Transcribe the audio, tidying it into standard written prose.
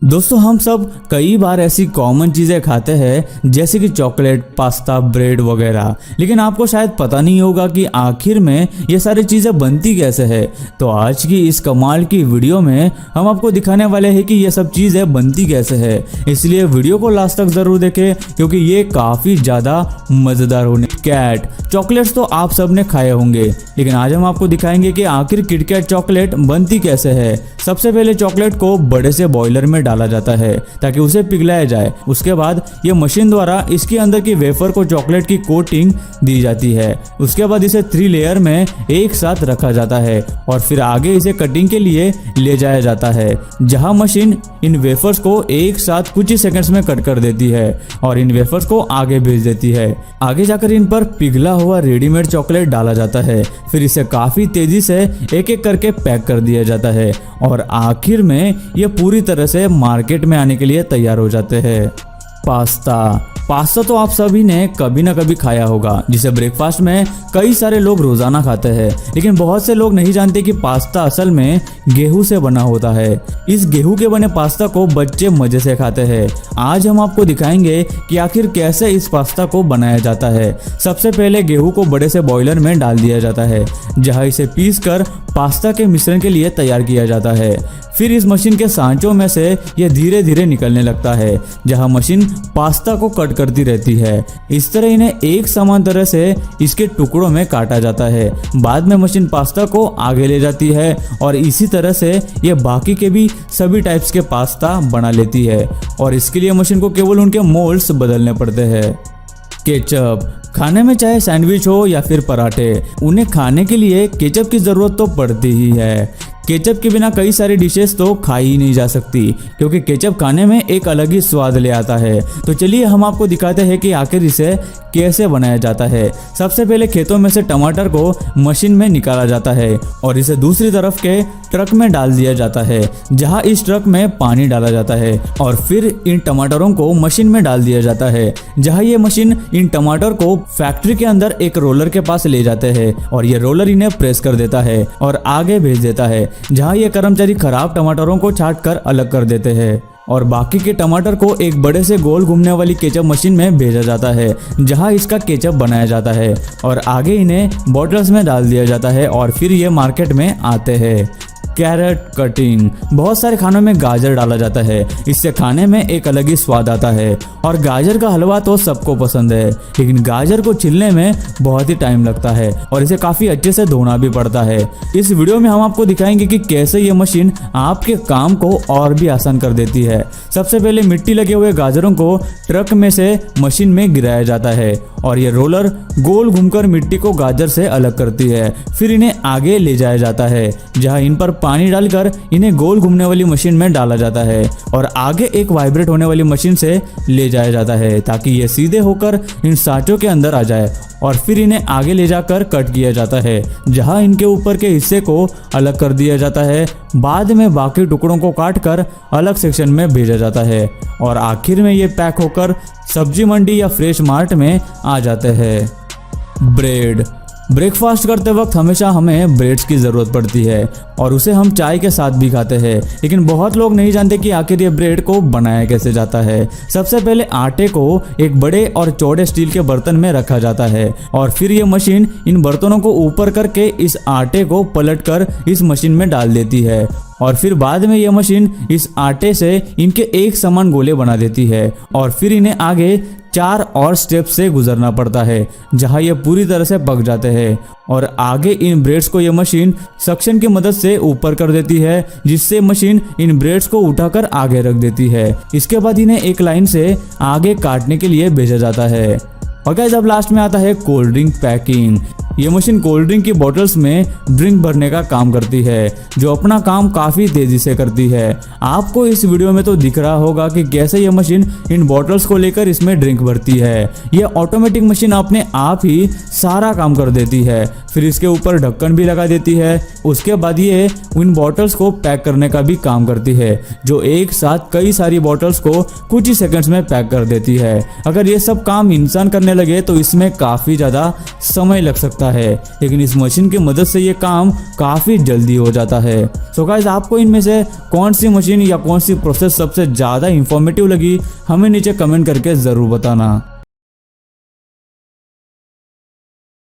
दोस्तों हम सब कई बार ऐसी कॉमन चीज़ें खाते हैं जैसे कि चॉकलेट, पास्ता, ब्रेड वगैरह, लेकिन आपको शायद पता नहीं होगा कि आखिर में ये सारी चीज़ें बनती कैसे है। तो आज की इस कमाल की वीडियो में हम आपको दिखाने वाले हैं कि ये सब चीज़ें बनती कैसे है, इसलिए वीडियो को लास्ट तक ज़रूर देखें क्योंकि ये काफ़ी ज़्यादा मज़ेदार होने। किटकैट चॉकलेट्स तो आप सब ने खाए होंगे, लेकिन आज हम आपको दिखाएंगे कि आखिर किटकैट चॉकलेट बनती कैसे है। सबसे पहले चॉकलेट को बड़े से बॉयलर में डाला जाता है ताकि उसे पिघलाया जाए। उसके बाद ये मशीन द्वारा इसके अंदर की वेफर को चॉकलेट की कोटिंग दी जाती है। उसके बाद इसे 3 लेयर में एक साथ रखा जाता है और फिर आगे इसे कटिंग के लिए ले जाया जाता है, जहां मशीन इन वेफर्स को एक साथ कुछ ही सेकंड्स में कट कर देती है और इन वेफर्स को आगे भेज देती है। आगे जाकर इन पर पिघला हुआ रेडीमेड चॉकलेट डाला जाता है, फिर इसे काफी तेजी से एक एक करके पैक कर दिया जाता है और आखिर में ये पूरी तरह से मार्केट में आने के लिए तैयार हो जाते हैं। पास्ता तो आप सभी ने कभी ना कभी खाया होगा, जिसे ब्रेकफास्ट में कई सारे लोग रोजाना खाते हैं, लेकिन बहुत से लोग नहीं जानते कि पास्ता असल में गेहूं से बना होता है। इस गेहूं के बने पास्ता को बच्चे मजे से खाते हैं। आज हम आपको दिखाएंगे कि आखिर कैसे इस पास्ता को बनाया जाता है। सबसे पहले गेहूं को बड़े से बॉयलर में डाल दिया जाता है, जहां इसे पीस कर पास्ता के मिश्रण के लिए तैयार किया जाता है। फिर इस मशीन के सांचों में से यह धीरे धीरे निकलने लगता है, जहां मशीन पास्ता को कट करती रहती है। इस तरह इन्हें एक समान तरह से इसके टुकड़ों में काटा जाता है। बाद में मशीन पास्ता को आगे ले जाती है और इसी तरह से ये बाकी के भी सभी टाइप्स के पास्ता बना लेती है और इसके लिए मशीन को केवल उनके मोल्ड्स बदलने पड़ते हैं। केचप खाने में चाहे सैंडविच हो या फिर पराठे, उन्हें खाने के लिए केचप की जरूरत तो पड़ती ही है। केचप के बिना कई सारी डिशेस तो खाई ही नहीं जा सकती, क्योंकि केचप खाने में एक अलग ही स्वाद ले आता है। तो चलिए हम आपको दिखाते हैं कि आखिर इसे कैसे बनाया जाता है। सबसे पहले खेतों में से टमाटर को मशीन में निकाला जाता है और इसे दूसरी तरफ के ट्रक में डाल दिया जाता है, जहां इस ट्रक में पानी डाला जाता है और फिर इन टमाटरों को मशीन में डाल दिया जाता है, जहां ये मशीन इन टमाटर को फैक्ट्री के अंदर एक रोलर के पास ले जाते हैं और ये रोलर इन्हें प्रेस कर देता है और आगे भेज देता है, जहां ये कर्मचारी खराब टमाटरों को छांट कर अलग कर देते हैं और बाकी के टमाटर को एक बड़े से गोल घूमने वाली केचप मशीन में भेजा जाता है, जहां इसका केचप बनाया जाता है और आगे इन्हें बॉटल्स में डाल दिया जाता है और फिर ये मार्केट में आते हैं। कैरेट कटिंग बहुत सारे खानों में गाजर डाला जाता है, इससे खाने में एक अलग ही स्वाद आता है और गाजर का हलवा तो सबको पसंद है, लेकिन गाजर को छिलने में बहुत ही टाइम लगता है और इसे काफी अच्छे से धोना भी पड़ता है। इस वीडियो में हम आपको दिखाएंगे कि कैसे ये मशीन आपके काम को और भी आसान कर देती है। सबसे पहले मिट्टी लगे हुए गाजरों को ट्रक में से मशीन में गिराया जाता है और ये रोलर गोल घूमकर मिट्टी को गाजर से अलग करती है। फिर इन्हें आगे ले जाया जाता है, जहां इन पर पानी डालकर इन्हें गोल घूमने वाली मशीन में डाला जाता है और आगे एक वाइब्रेट होने वाली मशीन से ले जाया जाता है ताकि ये सीधे होकर इन सांचों के अंदर आ जाए और फिर इन्हें आगे ले जाकर कट किया जाता है, जहां इनके ऊपर के हिस्से को अलग कर दिया जाता है। बाद में बाकी टुकड़ों को काट कर अलग सेक्शन में भेजा जाता है और आखिर में ये पैक होकर सब्जी मंडी या फ्रेश मार्ट में आ जाते हैं। ब्रेड ब्रेकफास्ट करते वक्त हमेशा हमें ब्रेड्स की ज़रूरत पड़ती है और उसे हम चाय के साथ भी खाते हैं, लेकिन बहुत लोग नहीं जानते कि आखिर ये ब्रेड को बनाया कैसे जाता है। सबसे पहले आटे को एक बड़े और चौड़े स्टील के बर्तन में रखा जाता है और फिर ये मशीन इन बर्तनों को ऊपर करके इस आटे को पलटकर इस मशीन में डाल देती है और फिर बाद में यह मशीन इस आटे से इनके एक समान गोले बना देती है और फिर इन्हें आगे 4 और स्टेप से गुजरना पड़ता है, जहां ये पूरी तरह से पक जाते हैं और आगे इन ब्रेड्स को यह मशीन सक्शन की मदद से ऊपर कर देती है, जिससे मशीन इन ब्रेड्स को उठाकर आगे रख देती है। इसके बाद इन्हें एक लाइन से आगे काटने के लिए भेजा जाता है। और गाइस अब लास्ट में आता है कोल्ड ड्रिंक पैकिंग। ये मशीन कोल्ड ड्रिंक की बोतल्स में ड्रिंक भरने का काम करती है, जो अपना काम काफ़ी तेज़ी से करती है। आपको इस वीडियो में तो दिख रहा होगा कि कैसे ये मशीन इन बोतल्स को लेकर इसमें ड्रिंक भरती है। ये ऑटोमेटिक मशीन अपने आप ही सारा काम कर देती है, फिर इसके ऊपर ढक्कन भी लगा देती है। उसके बाद ये इन बोतल्स को पैक करने का भी काम करती है, जो एक साथ कई सारी बोतल्स को कुछ ही सेकंड्स में पैक कर देती है। अगर ये सब काम इंसान करने लगे तो इसमें काफ़ी ज़्यादा समय लग सकता है, लेकिन इस मशीन की मदद से ये काम काफ़ी जल्दी हो जाता है। सो गाइस, आपको इनमें से कौन सी मशीन या कौन सी प्रोसेस सबसे ज़्यादा इंफॉर्मेटिव लगी, हमें नीचे कमेंट करके ज़रूर बताना।